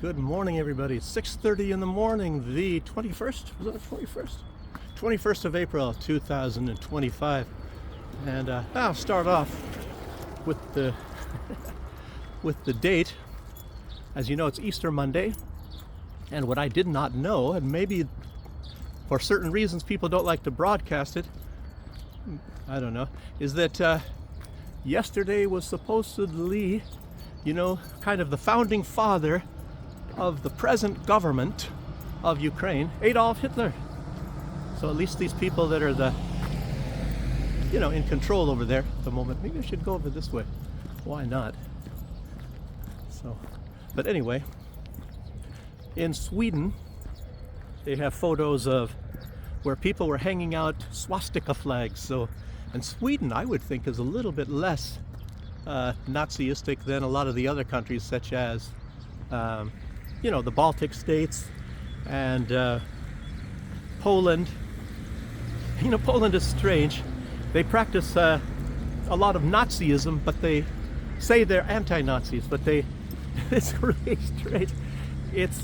Good morning, everybody. It's 6:30 in the morning, the 21st. Was it the 21st? 21st of April, 2025. And I'll start off with the with the date. As you know, it's Easter Monday. And what I did not know, and maybe for certain reasons people don't like to broadcast it, I don't know, is that yesterday was supposedly, kind of the founding father of the present government of Ukraine, Adolf Hitler. So at least these people that are in control over there at the moment. Maybe I should go over this way. Why not? But anyway, in Sweden, they have photos of where people were hanging out swastika flags. So, and Sweden, I would think, is a little bit less Nazistic than a lot of the other countries, such as the Baltic states and Poland. Poland is strange. They practice a lot of Nazism, but they say they're anti-Nazis, but it's really strange. It's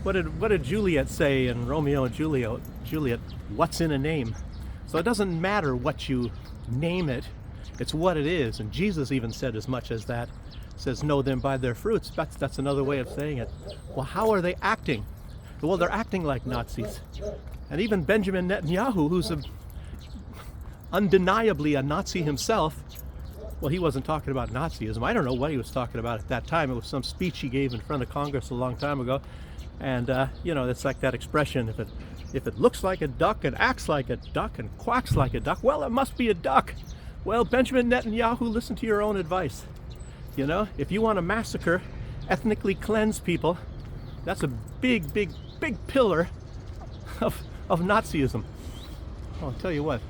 what did Juliet say in Romeo and Juliet, what's in a name? So it doesn't matter what you name it, it's what it is. And Jesus even said as much as that. Says, know them by their fruits. That's another way of saying it. Well, how are they acting? Well, they're acting like Nazis. And even Benjamin Netanyahu, who's undeniably a Nazi himself, well, he wasn't talking about Nazism. I don't know what he was talking about at that time. It was some speech he gave in front of Congress a long time ago. And, it's like that expression, if it looks like a duck and acts like a duck and quacks like a duck, well, it must be a duck. Well, Benjamin Netanyahu, listen to your own advice. If you want to massacre, ethnically cleanse people, that's a big, big, big pillar of Nazism. I'll tell you what,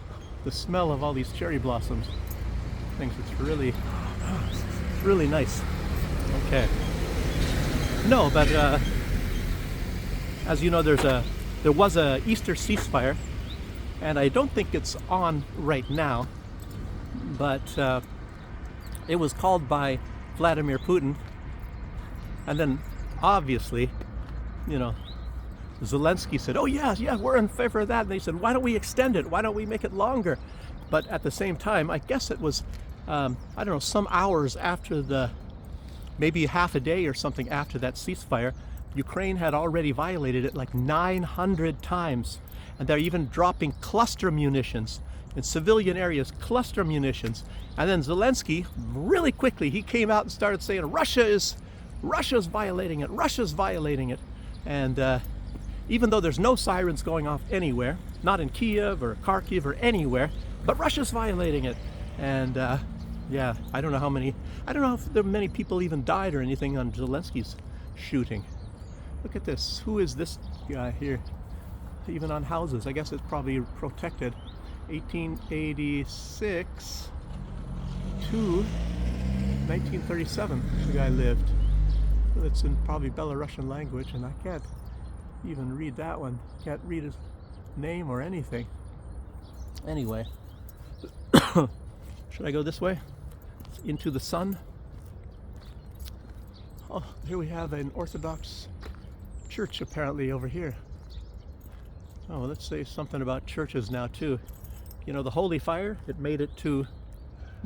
the smell of all these cherry blossoms, it's really nice. Okay. No, but as you know, there was a Easter ceasefire, and I don't think it's on right now, but it was called by Vladimir Putin, and then obviously, Zelensky said, oh yeah, we're in favor of that, and they said, why don't we extend it, why don't we make it longer? But at the same time, I guess it was some hours after maybe half a day or something after that ceasefire, Ukraine had already violated it like 900 times, and they're even dropping cluster munitions in civilian areas, cluster munitions. And then Zelensky, really quickly, he came out and started saying, Russia's violating it. And even though there's no sirens going off anywhere, not in Kiev or Kharkiv or anywhere, but Russia's violating it. And I don't know if there many people even died or anything on Zelensky's shooting. Look at this. Who is this guy here? Even on houses, I guess it's probably protected. 1886 to 1937 the guy lived. It's in probably Belarusian language, and I can't even read that one. Can't read his name or anything. Anyway, should I go this way? Into the sun? Oh, here we have an Orthodox church apparently over here. Oh, let's say something about churches now too. The Holy Fire, it made it to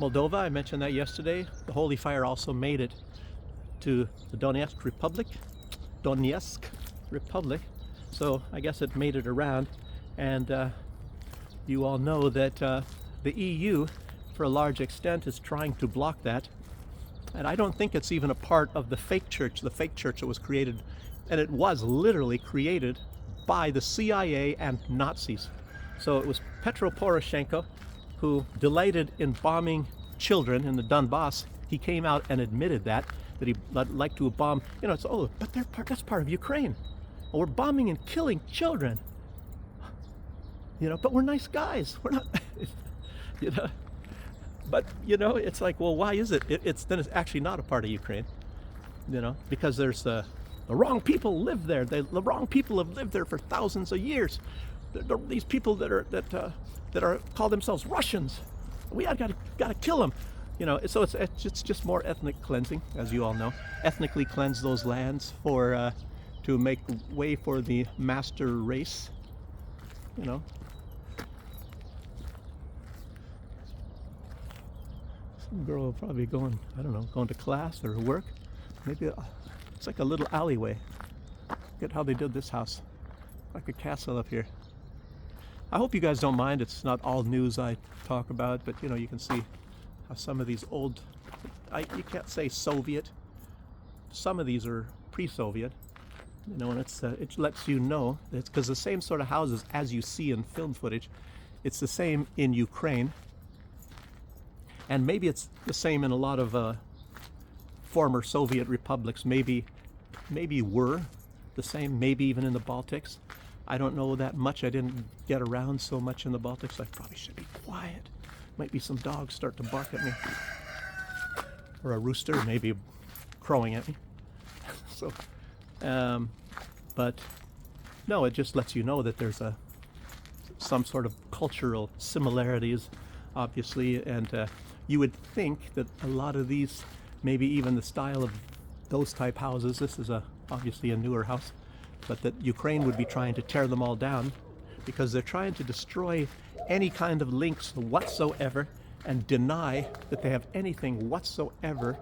Moldova. I mentioned that yesterday. The Holy Fire also made it to the Donetsk Republic. So I guess it made it around. And you all know that the EU, for a large extent, is trying to block that. And I don't think it's even a part of the fake church that was created. And it was literally created by the CIA and Nazis. So it was Petro Poroshenko who delighted in bombing children in the Donbass. He came out and admitted that he liked to bomb. But that's part of Ukraine. Well, we're bombing and killing children. But we're nice guys. We're not. But it's like, well, why is it? It's actually not a part of Ukraine. Because there's the wrong people live there. The wrong people have lived there for thousands of years. These people that call themselves Russians. We got to kill them. you know, so it's just more ethnic cleansing, as you all know. Ethnically cleanse those lands for to make way for the master race. You know, some girl will probably going, I don't know, going to class or work. Maybe it's like a little alleyway. Look at how they did this house, like a castle up here. I hope you guys don't mind. It's not all news I talk about, but you know, you can see how some of these old, you can't say Soviet. Some of these are pre-Soviet, you know, and it lets you know it's because the same sort of houses as you see in film footage, it's the same in Ukraine, and maybe it's the same in a lot of former Soviet republics. Maybe were the same. Maybe even in the Baltics. I don't know that much. I didn't get around so much in the Baltics. I probably should be quiet. Might be some dogs start to bark at me. Or a rooster maybe crowing at me. So, but no, it just lets you know that there's some sort of cultural similarities, obviously, and you would think that a lot of these, maybe even the style of those type houses, this is obviously a newer house, but that Ukraine would be trying to tear them all down because they're trying to destroy any kind of links whatsoever and deny that they have anything whatsoever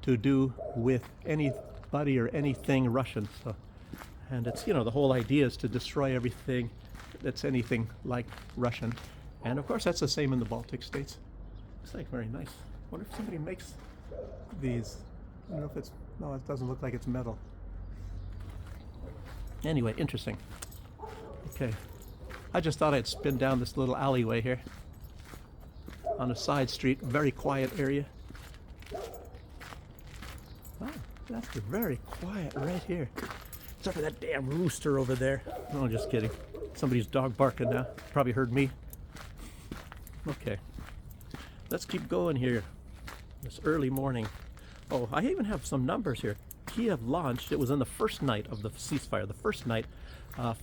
to do with anybody or anything Russian. So, and it's, you know, the whole idea is to destroy everything that's anything like Russian. And of course that's the same in the Baltic states. It's like very nice. I wonder if somebody makes these. I don't know if it's, no, it doesn't look like it's metal. Anyway, interesting. Okay, I just thought I'd spin down this little alleyway here on a side street, very quiet area. Wow, that's very quiet right here. Except for that damn rooster over there. No, just kidding. Somebody's dog barking now. Probably heard me. Okay, let's keep going here. This early morning. Oh, I even have some numbers here. Kiev launched, it was on the first night of the ceasefire, the first night,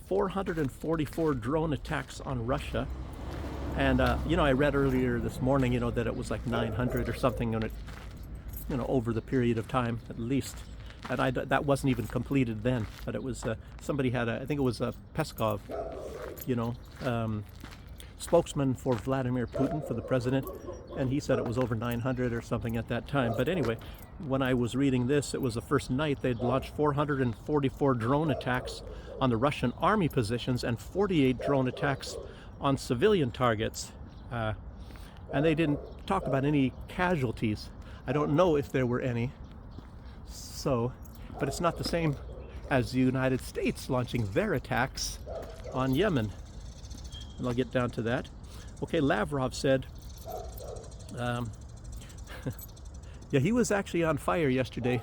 444 drone attacks on Russia. And, you know, I read earlier this morning, you know, that it was like 900 or something, and it, you know, over the period of time at least. And that wasn't even completed then, but it was, somebody had I think it was Peskov, you know, spokesman for Vladimir Putin, for the president, and he said it was over 900 or something at that time. But anyway, when I was reading this, it was the first night they'd launched 444 drone attacks on the Russian army positions and 48 drone attacks on civilian targets. And they didn't talk about any casualties. I don't know if there were any. So, but it's not the same as the United States launching their attacks on Yemen. And I'll get down to that. Okay, Lavrov said, yeah, he was actually on fire yesterday,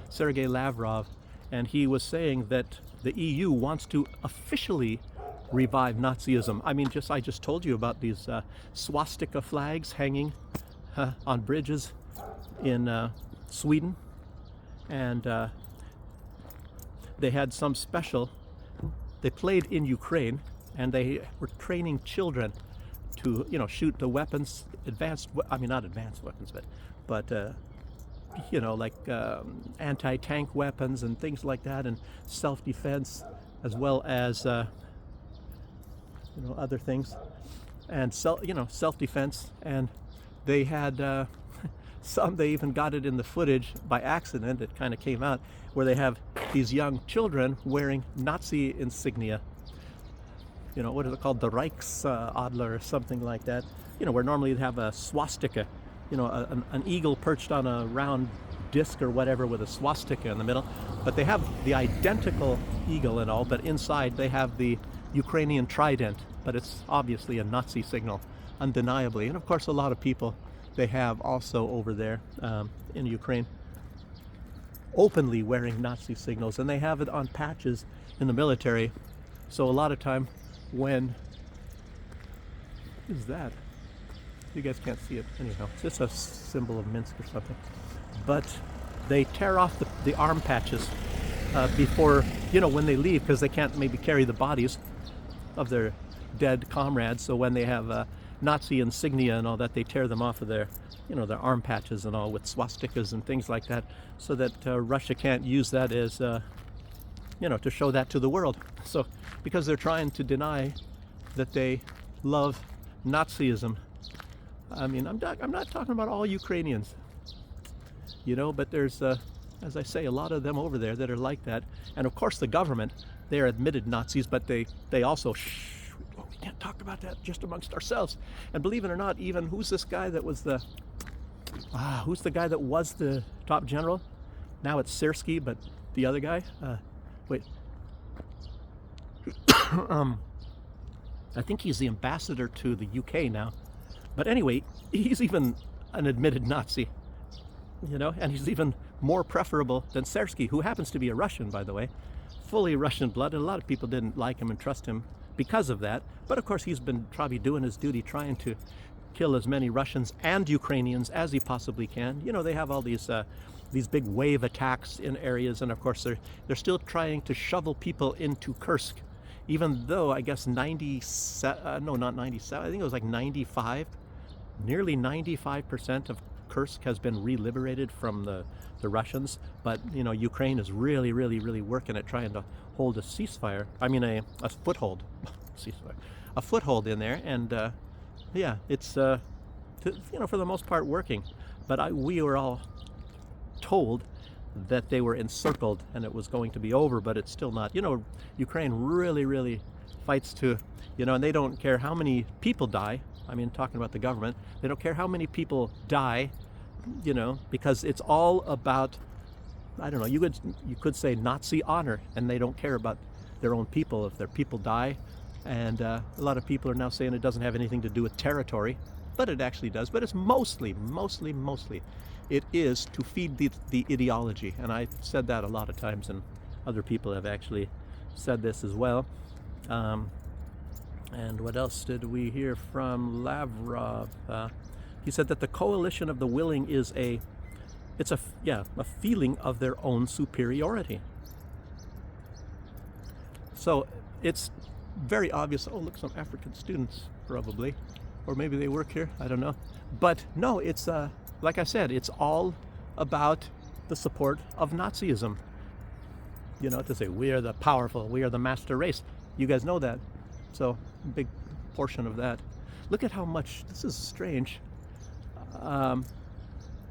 Sergei Lavrov, and he was saying that the EU wants to officially revive Nazism. I mean, I just told you about these swastika flags hanging on bridges in Sweden, and they had some special, they played in Ukraine, and they were training children to, you know, shoot the weapons, not advanced weapons, but you know, like anti-tank weapons and things like that, and self-defense, as well as you know, other things, and self-defense. And they had they even got it in the footage by accident. It kind of came out where they have these young children wearing Nazi insignia. You know, what is it called? The Reichsadler or something like that. You know, where normally you'd have a swastika, you know, an eagle perched on a round disc or whatever with a swastika in the middle. But they have the identical eagle and all, but inside they have the Ukrainian trident. But it's obviously a Nazi signal, undeniably. And of course, a lot of people they have also over there in Ukraine openly wearing Nazi signals, and they have it on patches in the military. So a lot of time when, what is that? You guys can't see it anyhow. It's just a symbol of Minsk or something. But they tear off the arm patches before, you know, when they leave, because they can't maybe carry the bodies of their dead comrades. So when they have Nazi insignia and all that, they tear them off of their, their arm patches and all with swastikas and things like that, so that Russia can't use that as, to show that to the world. So, because they're trying to deny that they love Nazism. I mean, I'm not talking about all Ukrainians, but there's, as I say, a lot of them over there that are like that. And of course the government, they're admitted Nazis, but they also, we can't talk about that just amongst ourselves. And believe it or not, even, who's this guy that was the top general? Now it's Sersky, but the other guy, wait. I think he's the ambassador to the UK now. But anyway, he's even an admitted Nazi, and he's even more preferable than Sersky, who happens to be a Russian, by the way, fully Russian blood. And a lot of people didn't like him and trust him because of that. But of course, he's been probably doing his duty, trying to kill as many Russians and Ukrainians as he possibly can. They have all these big wave attacks in areas, and of course they're still trying to shovel people into Kursk, even though I guess 97, no, not 97, I think it was like 95, nearly 95% of Kursk has been re-liberated from the Russians. But Ukraine is really, really, really working at trying to hold a ceasefire. I mean a foothold, ceasefire, a foothold in there, and yeah, it's for the most part working. But we were all told that they were encircled and it was going to be over, but it's still not. Ukraine really, really fights to, and they don't care how many people die. I mean, talking about the government, they don't care how many people die, because it's all about, I don't know, you could say Nazi honor, and they don't care about their own people if their people die. And a lot of people are now saying it doesn't have anything to do with territory, but it actually does. But it's mostly, it is to feed the ideology. And I've said that a lot of times, and other people have actually said this as well. And what else did we hear from Lavrov? He said that the coalition of the willing is a feeling of their own superiority. So it's very obvious. Oh, look, some African students probably, or maybe they work here, I don't know. But no, it's like I said, it's all about the support of Nazism. To say we are the powerful, we are the master race. You guys know that. So big portion of that. Look at how much, this is strange.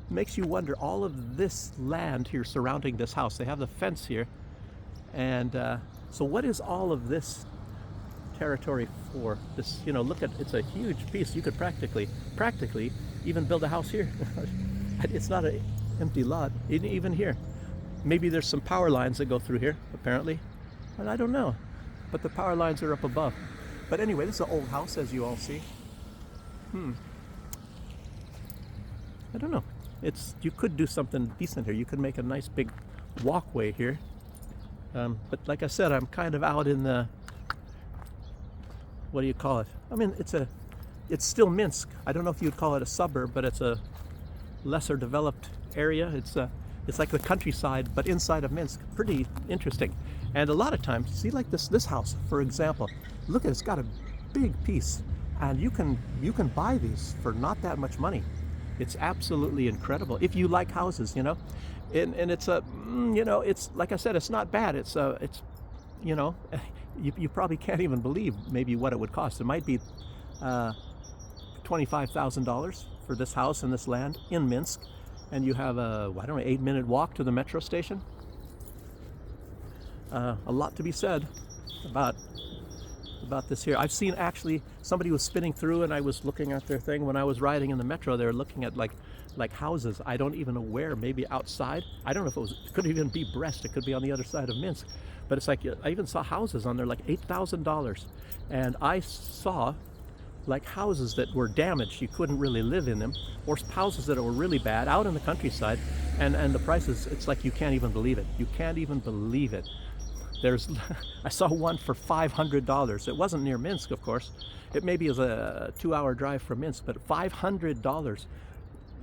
Makes you wonder, all of this land here surrounding this house, they have the fence here. And so what is all of this territory for? This, look at, it's a huge piece. You could practically even build a house here. It's not an empty lot, even here. Maybe there's some power lines that go through here, apparently. And I don't know. But the power lines are up above. But anyway, this is an old house, as you all see. I don't know. You could do something decent here. You could make a nice big walkway here. But like I said, I'm kind of out in the, what do you call it? I mean, it's still Minsk. I don't know if you'd call it a suburb, but it's a lesser developed area. It's like the countryside, but inside of Minsk. Pretty interesting. And a lot of times, see, like this house, for example, look at, it's got a big piece, and you can buy these for not that much money. It's absolutely incredible if you like houses, and it's it's, like I said, it's not bad. It's you probably can't even believe maybe what it would cost. It might be $25,000 for this house and this land in Minsk, and you have a 8-minute walk to the metro station. A lot to be said about this here. I've seen, actually, somebody was spinning through, and I was looking at their thing when I was riding in the metro. They were looking at like houses. I don't even know where. Maybe outside. I don't know if it could even be Brest. It could be on the other side of Minsk. But it's like, I even saw houses on there like $8,000, and I saw like houses that were damaged. You couldn't really live in them, or houses that were really bad out in the countryside, and the prices, it's like you can't even believe it. You can't even believe it. I saw one for $500. It wasn't near Minsk, of course. It maybe is a 2-hour drive from Minsk, but $500.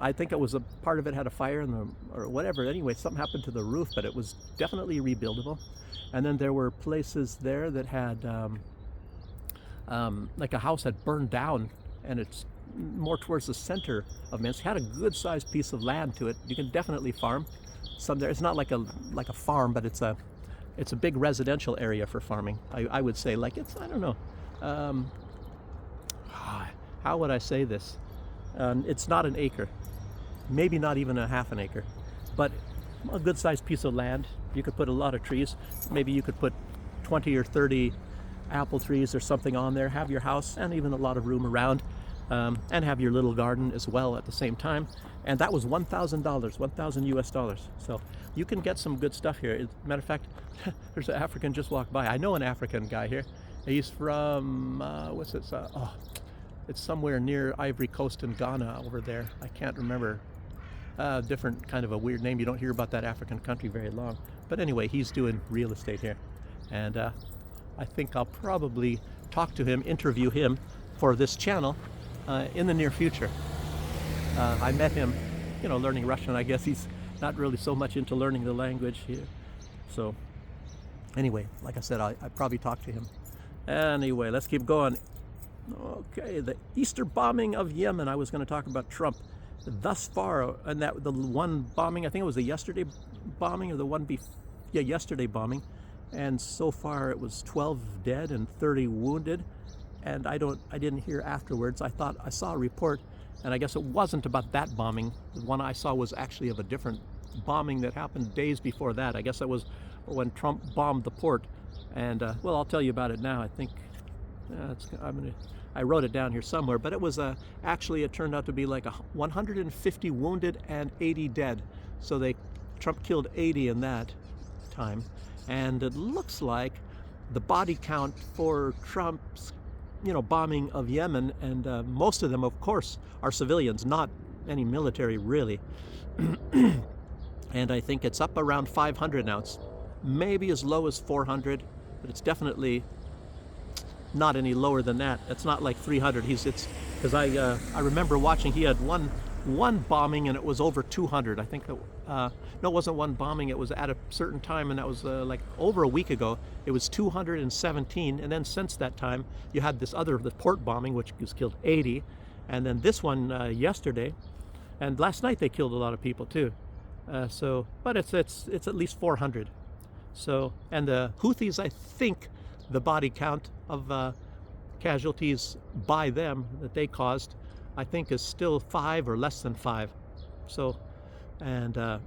I think it was a part of it had a fire or whatever. Anyway, something happened to the roof, but it was definitely rebuildable. And then there were places there that had like a house had burned down, and it's more towards the center of Minsk. Had a good-sized piece of land to it. You can definitely farm some there. It's not like a farm, but it's a big residential area for farming. I would say, like, it's, I don't know, how would I say this? It's not an acre, maybe not even a half an acre, but a good-sized piece of land. You could put a lot of trees. Maybe you could put 20 or 30 apple trees or something on there, have your house and even a lot of room around, and have your little garden as well at the same time. And that was $1,000, 1,000 US dollars. So you can get some good stuff here. As a matter of fact, there's an African just walked by. I know an African guy here. He's from, what's it? It's somewhere near Ivory Coast in Ghana over there. I can't remember. Different kind of a weird name. You don't hear about that African country very long. But anyway, he's doing real estate here. And I think I'll probably talk to him, interview him for this channel in the near future. I met him, you know, learning Russian. I guess he's not really so much into learning the language here. So anyway, like I said, I probably talk to him. Anyway, let's keep going. Okay, the Easter bombing of Yemen. I was going to talk about Trump. Thus far, and that the one bombing, I think it was the yesterday bombing, or the one yesterday bombing, and so far it was 12 dead and 30 wounded. And I didn't hear afterwards. I thought I saw a report, and I guess it wasn't about that bombing. The one I saw was actually of a different bombing that happened days before that. I guess it was when Trump bombed the port. And well, I'll tell you about it now. I think I wrote it down here somewhere, but it was actually, it turned out to be like 150 wounded and 80 dead. So Trump killed 80 in that time. And it looks like the body count for Trump's, you know, bombing of Yemen, and most of them, of course, are civilians, not any military really. And I think it's up around 500 now. It's maybe as low as 400, but it's definitely not any lower than that. It's not like 300. Because I remember watching. He had one bombing, and it was over 200. I think no, it wasn't one bombing. It was at a certain time, and that was like over a week ago. It was 217, and then since that time, you had the port bombing, which was killed 80, and then this one yesterday, and last night they killed a lot of people too. But it's at least 400. So, and the Houthis, I think, the body count of casualties by them that they caused, I think, is still 5 or less than 5. So, and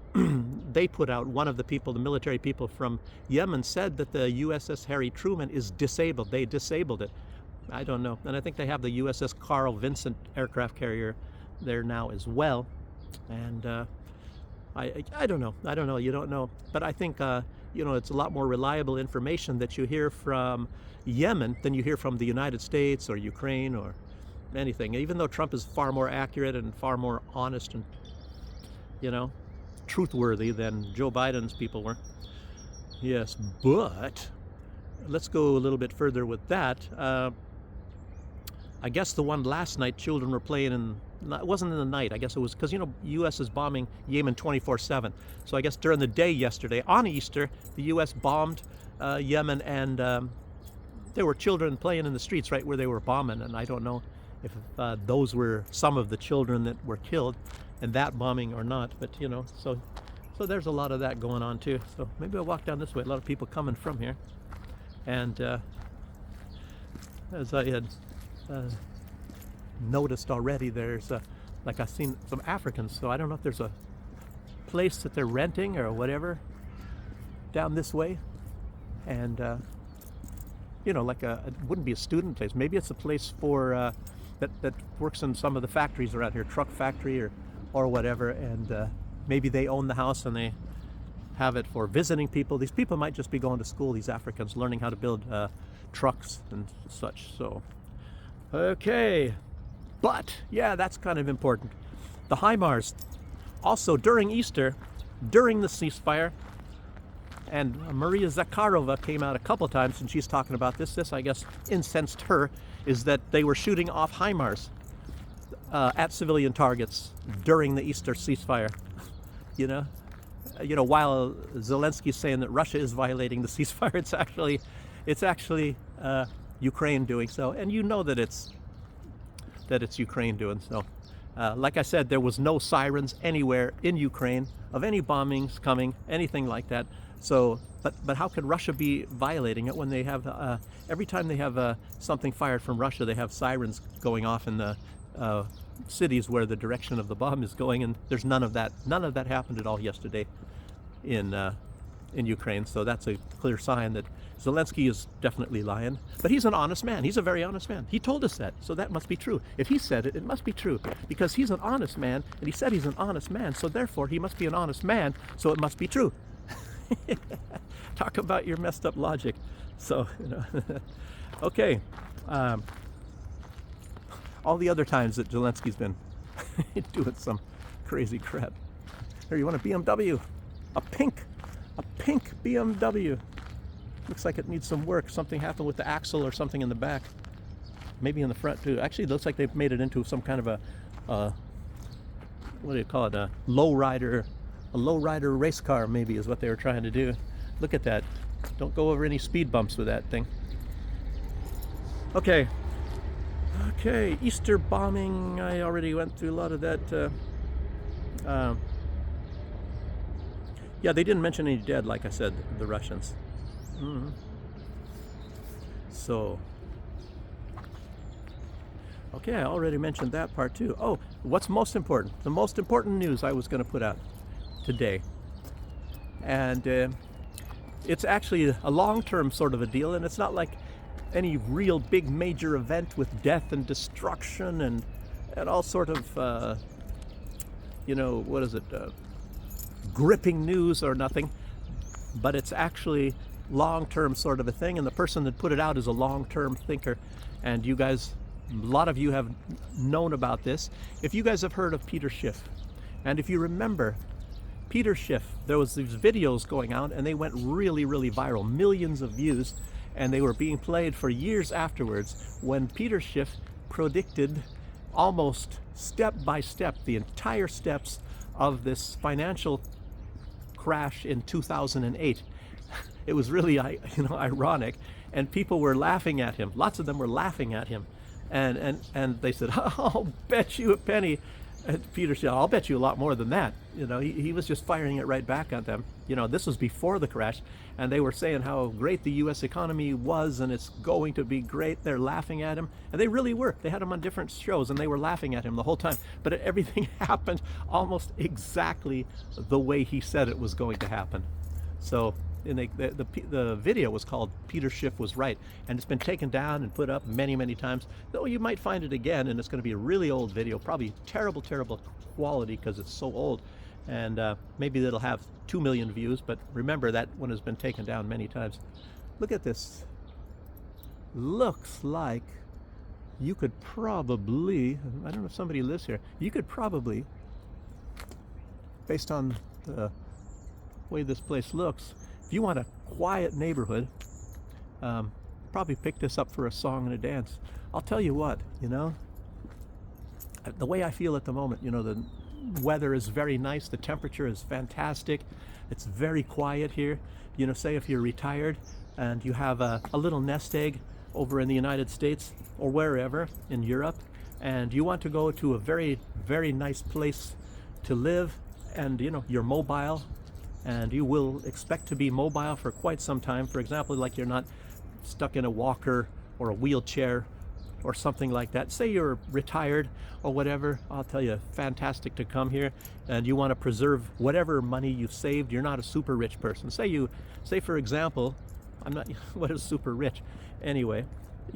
they put out, one of the people, the military people from Yemen, said that the USS Harry Truman is disabled. They disabled it. I don't know. And I think they have the USS Carl Vinson aircraft carrier there now as well. And I don't know. I don't know. You don't know. But I think, you know, it's a lot more reliable information that you hear from Yemen than you hear from the United States or Ukraine or anything. Even though Trump is far more accurate and far more honest and, you know, truthworthy than Joe Biden's people were. Yes, but let's go a little bit further with that. I guess the one last night, children were playing in, it wasn't in the night. I guess it was because, you know, U.S. is bombing Yemen 24/7. So I guess during the day yesterday, on Easter, the U.S. bombed Yemen, and there were children playing in the streets right where they were bombing. And I don't know if those were some of the children that were killed in that bombing or not. But, you know, so there's a lot of that going on too. So maybe I'll walk down this way. A lot of people coming from here. And as I had noticed already, there's like I've seen some Africans, so I don't know if there's a place that they're renting or whatever down this way, and you know, like it wouldn't be a student place. Maybe it's a place for that works in some of the factories around here, truck factory or whatever, and maybe they own the house and they have it for visiting people. These people might just be going to school, these Africans, learning how to build trucks and such. So okay, but yeah, that's kind of important. The HIMARS, also during Easter, during the ceasefire, and Maria Zakharova came out a couple times and she's talking about this. This, I guess, incensed her, is that they were shooting off HIMARS at civilian targets during the Easter ceasefire. You know, while Zelensky's saying that Russia is violating the ceasefire, it's actually Ukraine doing so. And you know that it's that it's Ukraine doing so. Like I said, there was no sirens anywhere in Ukraine of any bombings coming, anything like that. So, but how could Russia be violating it when they have every time they have something fired from Russia, they have sirens going off in the cities where the direction of the bomb is going, and there's none of that. None of that happened at all yesterday in Ukraine. So that's a clear sign that Zelensky is definitely lying. But he's an honest man. He's a very honest man. He told us that, so that must be true. If he said it, it must be true, because he's an honest man, and he said he's an honest man, so therefore he must be an honest man, so it must be true. Talk about your messed up logic. So, okay. All the other times that Zelensky's been doing some crazy crap. Here, you want a BMW? A pink BMW. Looks like it needs some work. Something happened with the axle or something in the back. Maybe in the front too. Actually, it looks like they've made it into some kind of a what do you call it? A lowrider race car, maybe, is what they were trying to do. Look at that. Don't go over any speed bumps with that thing. Okay. Okay, Easter bombing. I already went through a lot of that. Yeah, they didn't mention any dead, like I said, the Russians. So, okay, I already mentioned that part too. Oh, what's most important? The most important news I was going to put out today. And it's actually a long-term sort of a deal, and it's not like any real big major event with death and destruction and all sort of, what is it, gripping news or nothing. But it's actually long-term sort of a thing, and the person that put it out is a long-term thinker. And you guys, a lot of you have known about this. If you guys have heard of Peter Schiff, and if you remember, Peter Schiff, there was these videos going out, and they went really, really viral, millions of views, and they were being played for years afterwards, when Peter Schiff predicted almost step by step the entire steps of this financial crash in 2008. It was really, ironic, and people were laughing at him. Lots of them were laughing at him, and they said, "I'll bet you a penny." And Peter said, "I'll bet you a lot more than that." He was just firing it right back at them. This was before the crash, and they were saying how great the U.S. economy was, and it's going to be great. They're laughing at him, and they really were. They had him on different shows, and they were laughing at him the whole time. But everything happened almost exactly the way he said it was going to happen. So, the video was called "Peter Schiff Was Right," and it's been taken down and put up many, many times. Though you might find it again, and it's going to be a really old video, probably terrible, terrible quality because it's so old. And maybe it'll have 2 million views, but remember, that one has been taken down many times. Look at this. Looks like you could probably, I don't know if somebody lives here, you could probably, based on the way this place looks, if you want a quiet neighborhood, probably pick this up for a song and a dance. I'll tell you what, the way I feel at the moment, the weather is very nice, the temperature is fantastic, it's very quiet here. Say if you're retired and you have a little nest egg over in the United States or wherever in Europe, and you want to go to a very, very nice place to live, and you're mobile, and you will expect to be mobile for quite some time. For example, like you're not stuck in a walker or a wheelchair or something like that. Say you're retired or whatever, I'll tell you, fantastic to come here, and you want to preserve whatever money you've saved. You're not a super rich person. Say for example, I'm not, what is super rich? Anyway,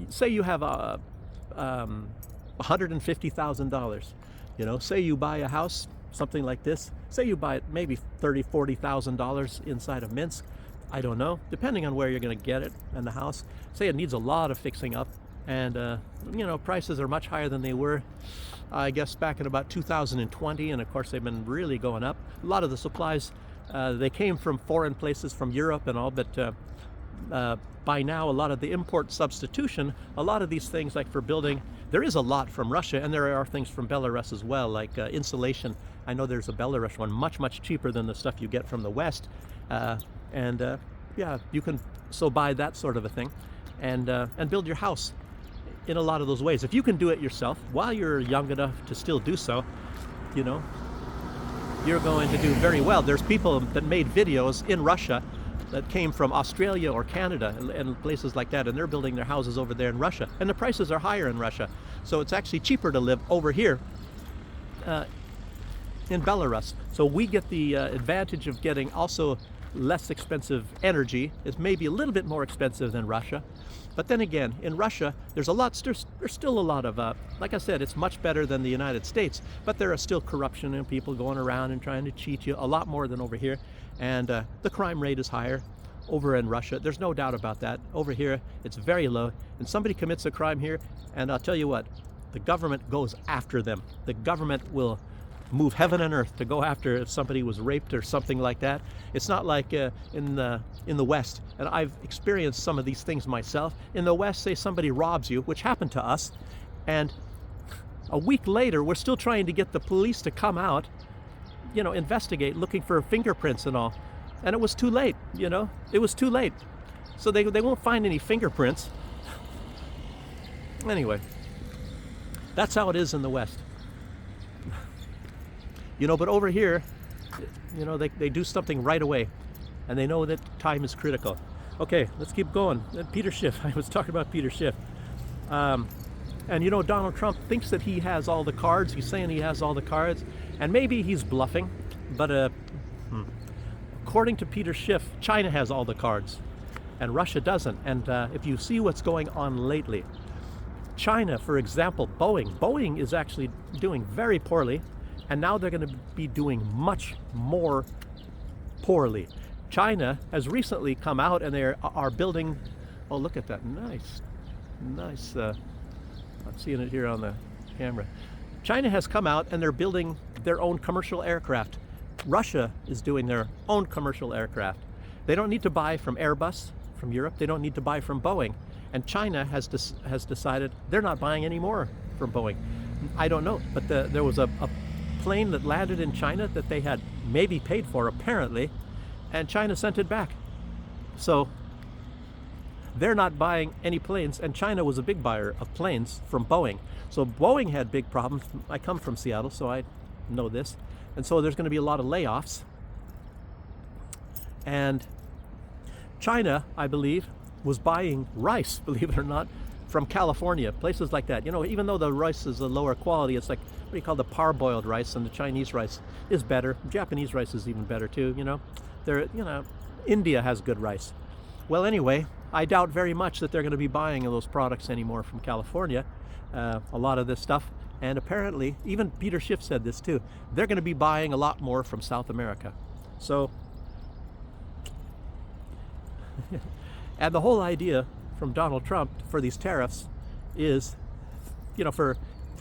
say you have $150,000. Say you buy a house, something like this. Say you buy it maybe $30,000, $40,000 inside of Minsk. I don't know, depending on where you're going to get it and the house. Say it needs a lot of fixing up, and prices are much higher than they were, I guess, back in about 2020, and of course they've been really going up. A lot of the supplies, they came from foreign places, from Europe and all, but by now a lot of the import substitution, a lot of these things, like for building, there is a lot from Russia, and there are things from Belarus as well, like insulation. I know there's a Belarus one, much, much cheaper than the stuff you get from the West. Yeah, you can buy that sort of a thing and build your house. in a lot of those ways. If you can do it yourself while you're young enough to still do so, you know, you're going to do very well. There's people that made videos in Russia that came from Australia or Canada and places like that, and they're building their houses over there in Russia, and the prices are higher in Russia, so it's actually cheaper to live over here in Belarus. So we get the advantage of getting also less expensive energy. It's maybe a little bit more expensive than Russia, but then again, in Russia there's still a lot of like I said, it's much better than the United States, but there are still corruption and people going around and trying to cheat you a lot more than over here, and the crime rate is higher over in Russia. There's no doubt about that. Over here it's very low, and somebody commits a crime here, and I'll tell you what, the government goes after them. The government will move heaven and earth to go after if somebody was raped or something like that. It's not like in the West, and I've experienced some of these things myself. In the West, say somebody robs you, which happened to us, and a week later we're still trying to get the police to come out, you know, investigate, looking for fingerprints and all, and it was too late. You know, it was too late, so they won't find any fingerprints. Anyway, that's how it is in the West. You know, but over here, you know, they do something right away, and they know that time is critical. Okay, let's keep going. Peter Schiff, I was talking about Peter Schiff. And you know, Donald Trump thinks that he has all the cards. He's saying he has all the cards, and maybe he's bluffing, but according to Peter Schiff, China has all the cards, and Russia doesn't. And if you see what's going on lately, China, for example, Boeing is actually doing very poorly, and now they're going to be doing much more poorly. China has recently come out and they are building, oh, look at that, nice, I'm seeing it here on the camera. China has come out and they're building their own commercial aircraft. Russia is doing their own commercial aircraft. They don't need to buy from Airbus, from Europe. They don't need to buy from Boeing. And China has decided they're not buying any more from Boeing. I don't know, but there was a plane that landed in China that they had maybe paid for, apparently, and China sent it back. So they're not buying any planes, and China was a big buyer of planes from Boeing. So Boeing had big problems. I come from Seattle, so I know this. And so there's going to be a lot of layoffs. And China, I believe, was buying rice, believe it or not, from California, places like that. You know, even though the rice is a lower quality, it's like, what do you call the parboiled rice, and the Chinese rice is better. Japanese rice is even better too, you know. India has good rice. Well, anyway, I doubt very much that they're going to be buying those products anymore from California, a lot of this stuff. And apparently, even Peter Schiff said this too, they're going to be buying a lot more from South America. So, and the whole idea from Donald Trump for these tariffs is, you know, for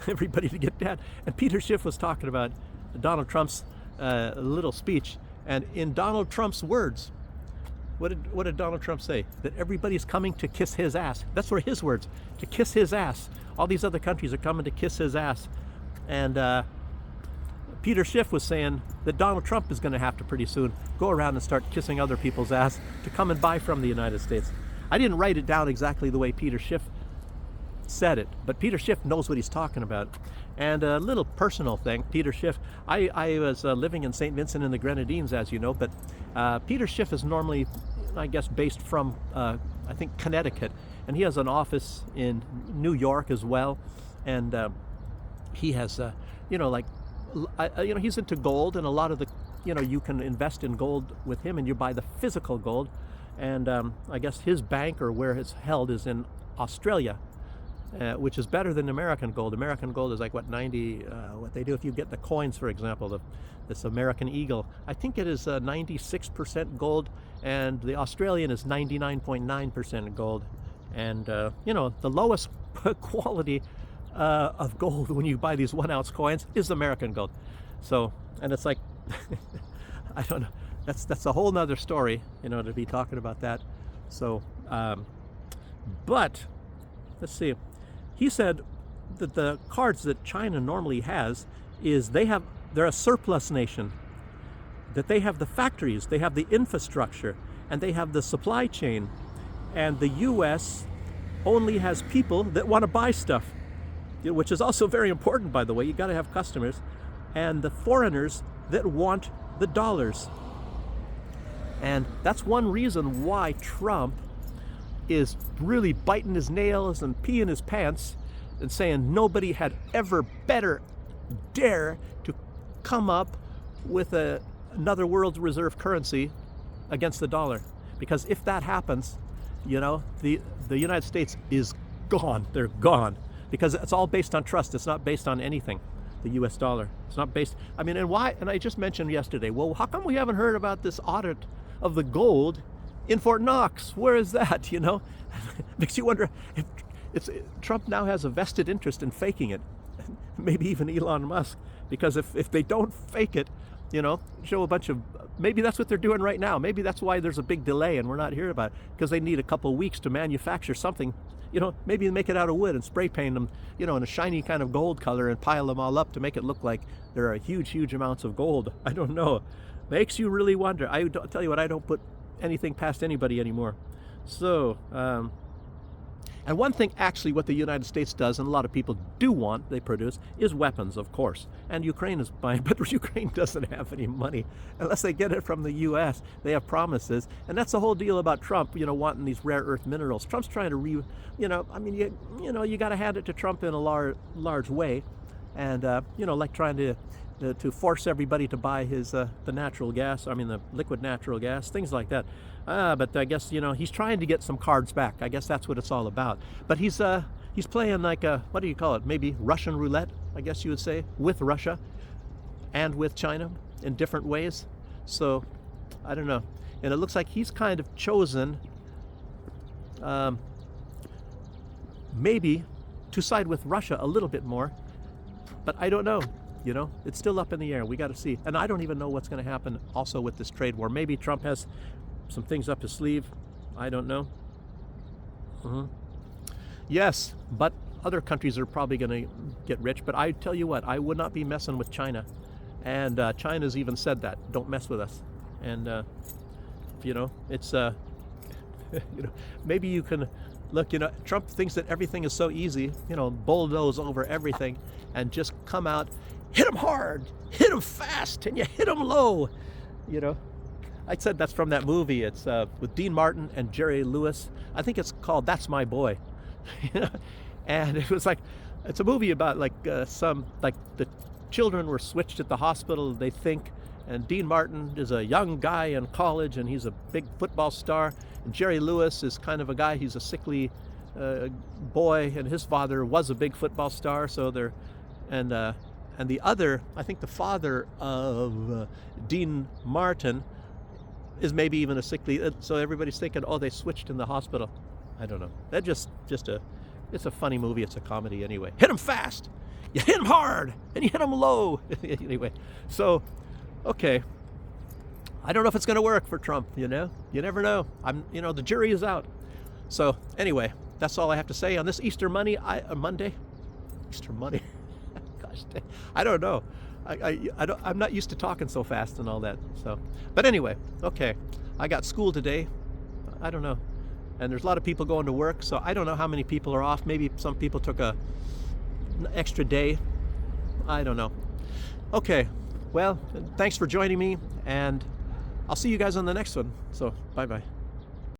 everybody to get that. And Peter Schiff was talking about Donald Trump's little speech, and in Donald Trump's words, what did Donald Trump say? That everybody's coming to kiss his ass. That's were his words, to kiss his ass. All these other countries are coming to kiss his ass. And Peter Schiff was saying that Donald Trump is going to have to pretty soon go around and start kissing other people's ass to come and buy from the United States. I didn't write it down exactly the way Peter Schiff said it, but Peter Schiff knows what he's talking about. And a little personal thing, Peter Schiff, I was living in St. Vincent and the Grenadines, as you know, but Peter Schiff is normally, I guess, based from, I think, Connecticut, and he has an office in New York as well, and he has, you know, like, you know, he's into gold, and a lot of the, you know, you can invest in gold with him, and you buy the physical gold, and I guess his bank, or where it's held, is in Australia, which is better than American gold. American gold is like, what, 90, what they do if you get the coins, for example, this American Eagle, I think it is 96% gold, and the Australian is 99.9% gold. And, you know, the lowest quality of gold when you buy these 1 ounce coins is American gold. So, and it's like, I don't know, that's a whole nother story, you know, to be talking about that. So, but let's see. He said that the cards that China normally has is they're a surplus nation, that they have the factories, they have the infrastructure, and they have the supply chain. And the U.S. only has people that want to buy stuff, which is also very important, by the way. You got to have customers, and the foreigners that want the dollars. And that's one reason why Trump is really biting his nails and peeing his pants and saying nobody had ever better dare to come up with another world reserve currency against the dollar. Because if that happens, you know, the United States is gone. They're gone. Because it's all based on trust. It's not based on anything. The US dollar. It's not based, I mean, and why, and I just mentioned yesterday, well, how come we haven't heard about this audit of the gold in Fort Knox? Where is that, you know? Makes you wonder if Trump now has a vested interest in faking it. Maybe even Elon Musk. Because if they don't fake it, you know, show a bunch of, maybe that's what they're doing right now. Maybe that's why there's a big delay and we're not hearing about it. Because they need a couple weeks to manufacture something. You know, maybe make it out of wood and spray paint them, you know, in a shiny kind of gold color and pile them all up to make it look like there are huge, huge amounts of gold. I don't know. Makes you really wonder. I tell you what, I don't put anything past anybody anymore. So, and one thing actually what the United States does, and a lot of people do want, they produce, is weapons, of course. And Ukraine is buying, but Ukraine doesn't have any money unless they get it from the U.S. They have promises. And that's the whole deal about Trump, you know, wanting these rare earth minerals. Trump's trying to you know, I mean, you know, you got to hand it to Trump in a large way. And, you know, like trying to force everybody to buy his, the natural gas, I mean, the liquid natural gas, things like that. But I guess, you know, he's trying to get some cards back. I guess that's what it's all about. But he's playing like what do you call it? Maybe Russian roulette, I guess you would say, with Russia and with China in different ways. So, I don't know. And it looks like he's kind of chosen maybe to side with Russia a little bit more. But I don't know. You know, it's still up in the air. We got to see. And I don't even know what's going to happen also with this trade war. Maybe Trump has some things up his sleeve. I don't know. Yes, but other countries are probably going to get rich. But I tell you what, I would not be messing with China. And China's even said that. Don't mess with us. And, you know, it's, you know, maybe you can, look, you know, Trump thinks that everything is so easy, you know, bulldoze over everything and just come out, hit them hard, hit them fast, and you hit them low, you know. I said that's from that movie. It's with Dean Martin and Jerry Lewis. I think it's called That's My Boy. And it was like, it's a movie about like like the children were switched at the hospital, they think, and Dean Martin is a young guy in college and he's a big football star. And Jerry Lewis is kind of a guy, he's a sickly boy, and his father was a big football star. So they're, and the other, I think the father of Dean Martin is maybe even a sickly, so everybody's thinking, oh, they switched in the hospital. I don't know. That just it's a funny movie. It's a comedy anyway. Hit them fast, you hit them hard, and you hit them low. Anyway, so, okay. I don't know if it's going to work for Trump, you know? You never know. You know, the jury is out. So, anyway, that's all I have to say on this Easter Monday. Easter Monday. Gosh, I don't know. I'm not used to talking so fast and all that. So, but anyway, okay. I got school today. I don't know. And there's a lot of people going to work, so I don't know how many people are off. Maybe some people took an extra day. I don't know. Okay. Well, thanks for joining me, and I'll see you guys on the next one. So, bye-bye.